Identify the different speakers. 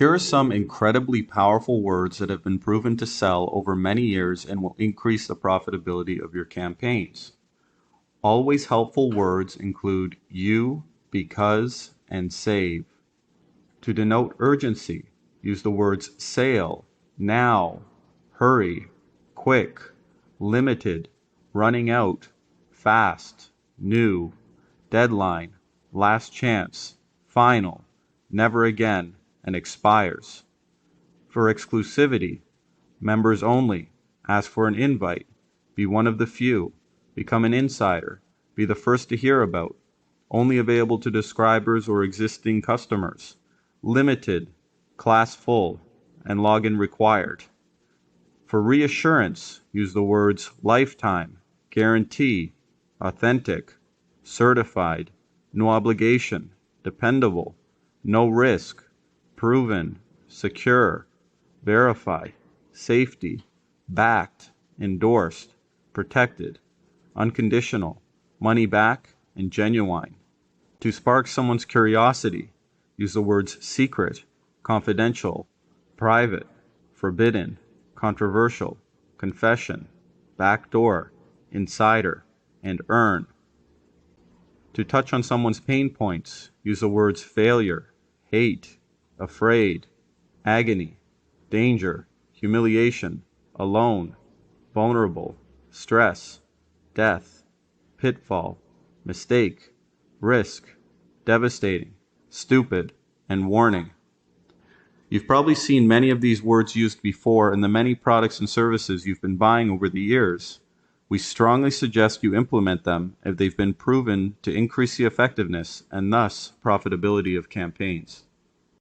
Speaker 1: Here are some incredibly powerful words that have been proven to sell over many years and will increase the profitability of your campaigns. Always helpful words include you, because, and save. To denote urgency, use the words sale, now, hurry, quick, limited, running out, fast, new, deadline, last chance, final, never again, and expires. For exclusivity, members only, ask for an invite, be one of the few, become an insider, be the first to hear about, only available to subscribers or existing customers, limited, class full, and login required. For reassurance, use the words lifetime, guarantee, authentic, certified, no obligation, dependable, no risk, proven, secure, verified, safety, backed, endorsed, protected, unconditional, money back, and genuine. To spark someone's curiosity, use the words secret, confidential, private, forbidden, controversial, confession, backdoor, insider, and earn. To touch on someone's pain points, use the words failure, hate, afraid, agony, danger, humiliation, alone, vulnerable, stress, death, pitfall, mistake, risk, devastating, stupid, and warning. You've probably seen many of these words used before in the many products and services you've been buying over the years. We strongly suggest you implement them if they've been proven to increase the effectiveness and thus profitability of campaigns.